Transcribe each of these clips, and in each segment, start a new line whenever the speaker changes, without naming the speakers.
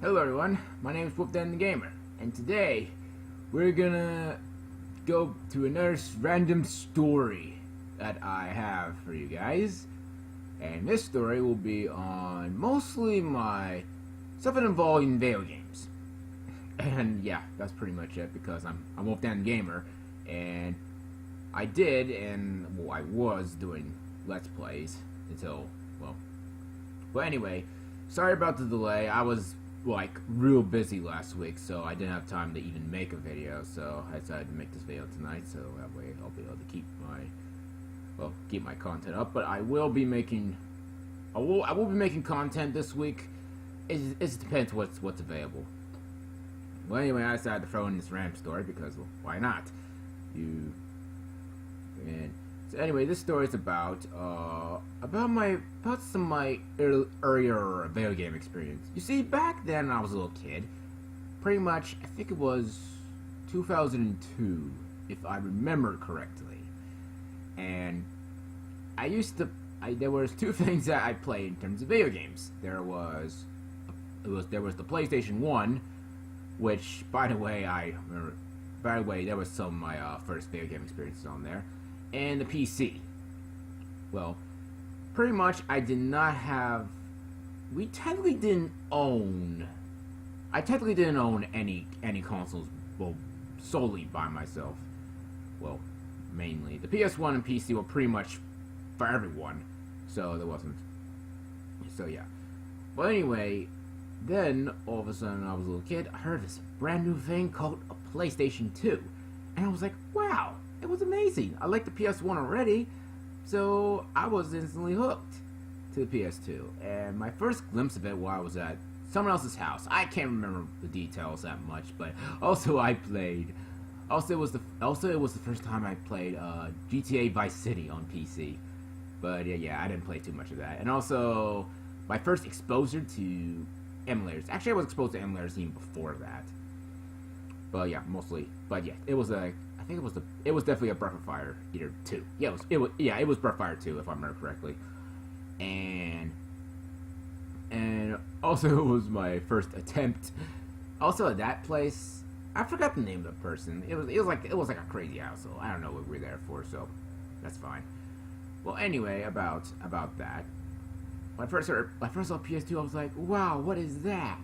Hello everyone, my name is Wolfdanthegamer, and today we're gonna go to another random story that I have for you guys. And this story will be on mostly my stuff involving video games. And yeah, that's pretty much it because I'm Wolfdanthegamer, and I was doing Let's Plays until, but anyway, sorry about the delay. I was real busy last week, so I didn't have time to even make a video, so I decided to make this video tonight, so that way I'll be able to keep my content up. But I will be making content this week. It depends what's available. Well, anyway, I decided to throw in this random story because, well, why not? So anyway, this story is about some of my earlier video game experience. You see, back then when I was a little kid, pretty much, I think it was 2002, if I remember correctly. And there was two things that I played in terms of video games. There was the PlayStation 1, which, by the way, there was some of my first video game experiences on there. And the PC. Well, pretty much I technically didn't own any consoles, well, solely by myself. Well, mainly. The PS1 and PC were pretty much for everyone, so there wasn't. So yeah. Well, anyway, then all of a sudden I was a little kid, I heard this brand new thing called a PlayStation 2. And I was like, wow! It was amazing. I liked the PS1 already, so I was instantly hooked to the PS2. And my first glimpse of it while I was at someone else's house. I can't remember the details that much, but also it was the first time I played GTA Vice City on PC. But yeah, I didn't play too much of that. And also my first exposure to emulators. Actually, I was exposed to emulators even before that. But yeah, mostly. But yeah, it was definitely a Breath of Fire, either 2. Yeah, it was Breath of Fire 2, if I remember correctly. And also it was my first attempt. Also at that place, I forgot the name of the person. It was like a crazy house, so I don't know what we were there for, so that's fine. Well, anyway, about that. When I first saw PS2, I was like, wow, what is that?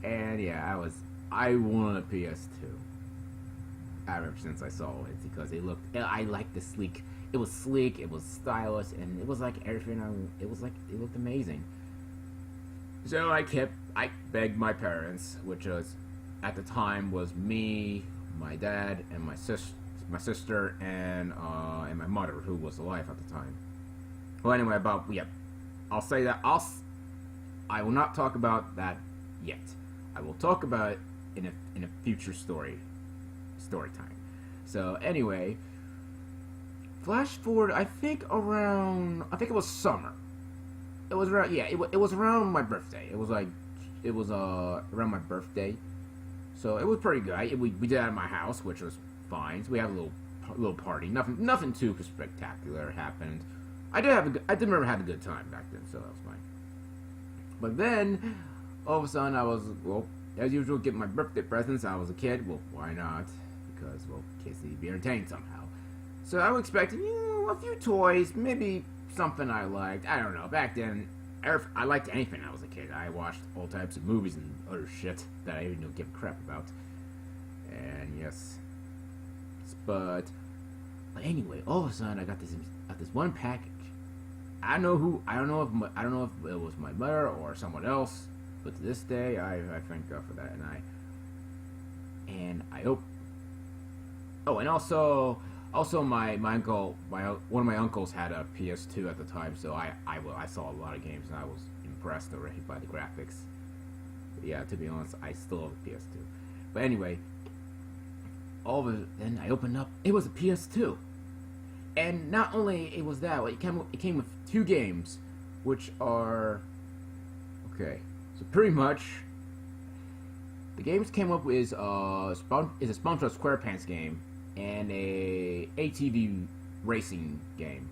And yeah, I wanted a PS2. Ever since I saw it, because I liked the sleek. It was sleek, it was stylish, and it was like everything. It looked amazing. So I begged my parents, which was at the time was me, my dad, and my sister, and my mother, who was alive at the time. Well, anyway, I'll say that I will not talk about that yet. I will talk about it in a future story time. So anyway, flash forward. I think it was summer. It was around it was around my birthday. It was around my birthday, so it was pretty good. We did it at my house, which was fine. So we had a little party. Nothing too spectacular happened. I did remember having a good time back then, so that was fine. But then all of a sudden I was, well, as usual, get my birthday presents. I was a kid. Well, why not? Because, well, kids need to be entertained somehow. So I was expecting, a few toys, maybe something I liked. I don't know. Back then, I liked anything when I was a kid. I watched all types of movies and other shit that I didn't give a crap about. And yes, but anyway, all of a sudden I got this one package. I don't know if it was my mother or someone else, but to this day I thank God for that. And I hope. Oh, and also my uncle, one of my uncles had a PS2 at the time, so I saw a lot of games and I was impressed already by the graphics. But yeah, to be honest, I still have a PS2. But anyway, then I opened up. It was a PS2, and not only it was that, it came with 2 games, which are okay. So pretty much, the games came up with a SpongeBob SquarePants game and a ATV racing game.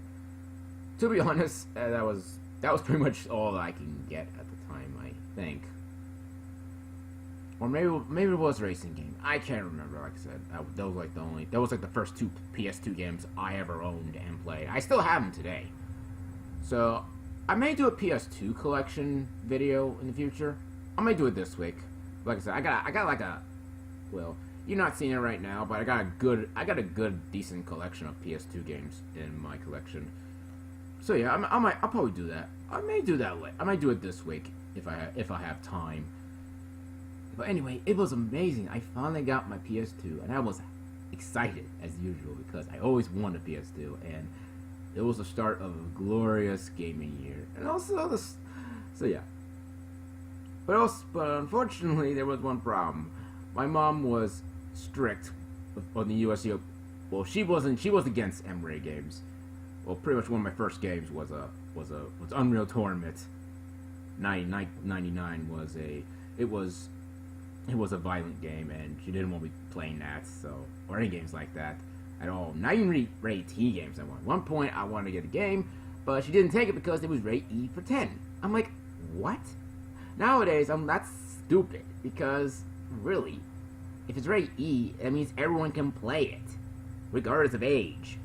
To be honest, that was pretty much all I can get at the time, I think. or maybe it was a racing game. I can't remember. Like I said, that was like the first two PS2 games I ever owned and played. I still have them today. So I may do a PS2 collection video in the future. I may do it this week. Like I said, I got like a, well, you're not seeing it right now, but I got a good decent collection of PS2 games in my collection. So yeah, I'll probably do that. I may do that. I might do it this week if I have time. But anyway, it was amazing. I finally got my PS2, and I was excited as usual because I always wanted a PS2, and it was the start of a glorious gaming year. And also so yeah. But unfortunately, there was one problem. My mom was strict on the USC. Well, she was against M-Ray games. Well, pretty much one of my first games was Unreal Tournament. 99 was a violent game, and she didn't want me playing that, or any games like that at all. Not even rated T games. At one point, I wanted to get a game, but she didn't take it because it was rated E for 10. I'm like, what? Nowadays, that's stupid, because really, if it's rated E, that means everyone can play it, regardless of age.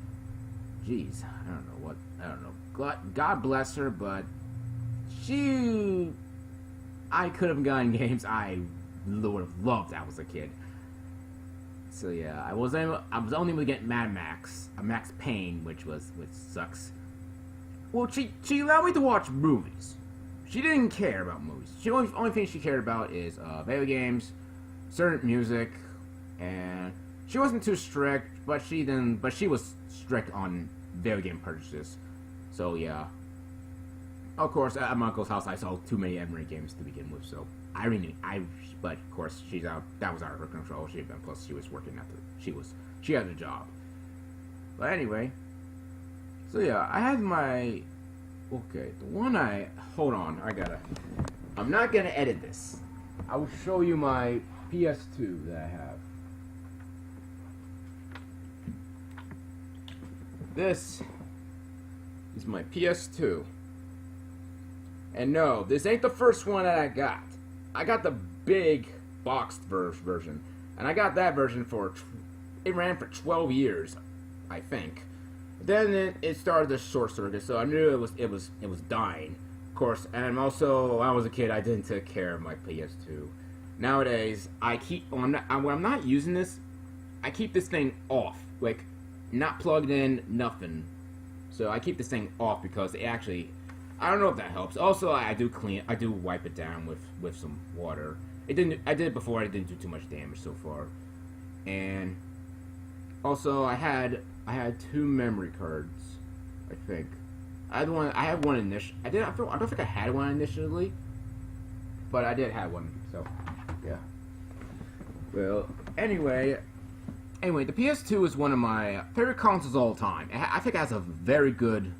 Jeez, I don't know. God bless her, but I could have gotten games I would have loved when I was a kid. So yeah, I was only able to get Max Payne, which sucks. Well, she allowed me to watch movies. She didn't care about movies. The only thing she cared about is video games, certain music, and she wasn't too strict, but she was strict on video game purchases. So yeah. Of course, at my uncle's house, I saw too many M-Ray games to begin with, so but of course, that was out of her control. Plus she was working she had a job. But anyway, so yeah, I had hold on, I'm not gonna edit this. I will show you my PS2 that I have. This is my PS2. And no, this ain't the first one that I got. I got the big boxed version. And I got that version it ran for 12 years, I think. Then it started the short circuit, so I knew it was dying. Of course, and also, when I was a kid, I didn't take care of my PS2. Nowadays, when I'm not using this, I keep this thing off. Like, not plugged in, nothing. So I keep this thing off because it actually, I don't know if that helps. Also, I do wipe it down with some water. I did it before. It didn't do too much damage so far. And also, I had 2 memory cards. I think I had one initially. I don't think I had one initially, but I did have one. So yeah. Well, anyway, the PS2 is one of my favorite consoles of all time. I think it has a very good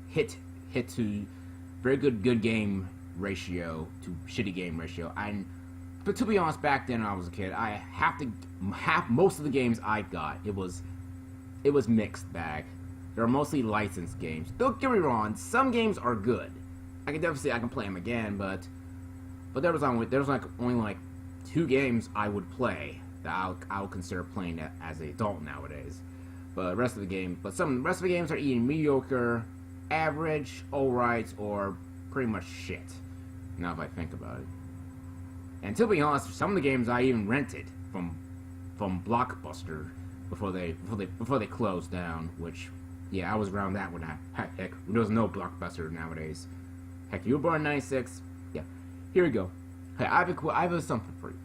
hit to very good game ratio to shitty game ratio. But to be honest, back then when I was a kid, I have most of the games I got. It was mixed bag. They're mostly licensed games. Don't get me wrong, some games are good. I can definitely say I can play them again, but there was only 2 games I would play that I'll consider playing as an adult nowadays. But some rest of the games are either mediocre, average, alright, or pretty much shit. Now if I think about it. And to be honest, some of the games I even rented from Blockbuster before they closed down. Which, yeah, I was around that when heck, there was no Blockbuster nowadays. Heck, you were born in '96. Yeah, here we go. Hey, I have something for you.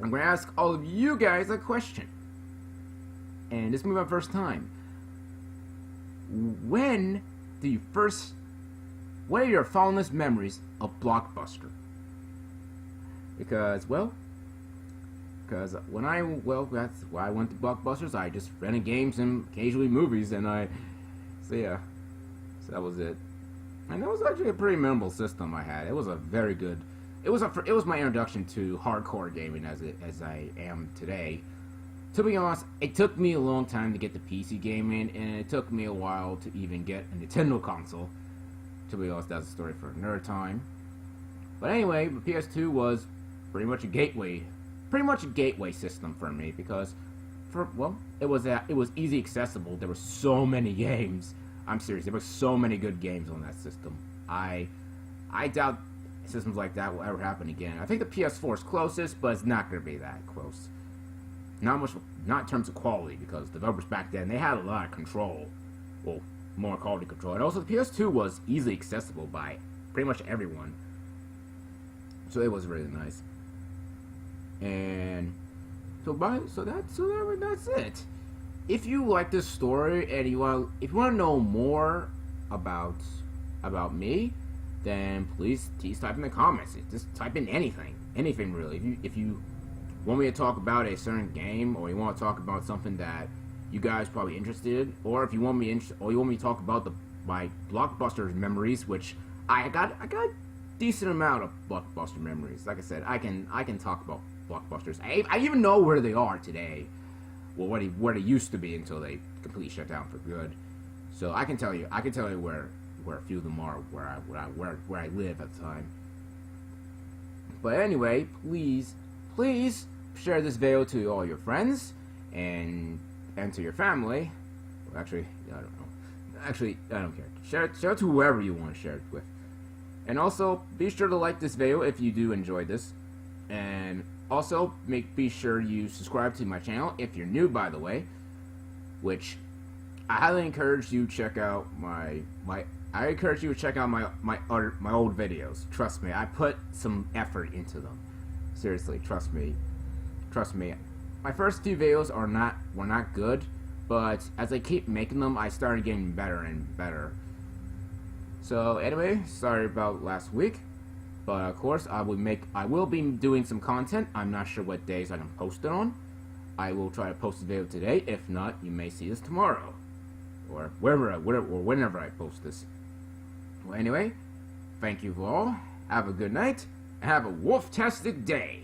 I'm going to ask all of you guys a question. And this will be my first time. What are your fondest memories of Blockbuster? Because that's why I went to Blockbusters. I just rented games and occasionally movies, so that was it. And that was actually a pretty memorable system I had. It was a very good. It was my introduction to hardcore gaming as I am today. To be honest, it took me a long time to get the PC gaming, and it took me a while to even get a Nintendo console. To be honest, that's a story for another time. But anyway, the PS2 was pretty much a gateway system for me because, it was easy accessible. There were so many games. I'm serious. There were so many good games on that system. I doubt systems like that will ever happen again. I think the PS4 is closest, but it's not going to be that close. Not in terms of quality, because developers back then, they had a lot of control. Well, more quality control. And also, the PS2 was easily accessible by pretty much everyone. So it was really nice. And that's it. If you like this story and if you want to know more about me, then please type in the comments. Just type in anything really. If you want me to talk about a certain game, or you want to talk about something that you guys probably interested in, or if you want me to talk about my Blockbuster memories, which I got a decent amount of Blockbuster memories. Like I said, I can talk about Blockbusters. I even know where they are today. Well, where they used to be until they completely shut down for good. So I can tell you where a few of them are, where I live at the time. But anyway, please share this video to all your friends and to your family. Well, actually, I don't know. Actually, I don't care. Share it to whoever you want to share it with. And also, be sure to like this video if you do enjoy this. And also, be sure you subscribe to my channel if you're new, by the way. Which I highly encourage you to check out my old videos. Trust me, I put some effort into them. Seriously, trust me. My first few videos were not good, but as I keep making them, I started getting better and better. So anyway, sorry about last week, but of course I will be doing some content. I'm not sure what days I can post it on. I will try to post the video today. If not, you may see this tomorrow, or whenever I post this. Well, anyway, thank you all. Have a good night and have a wolf-tastic day.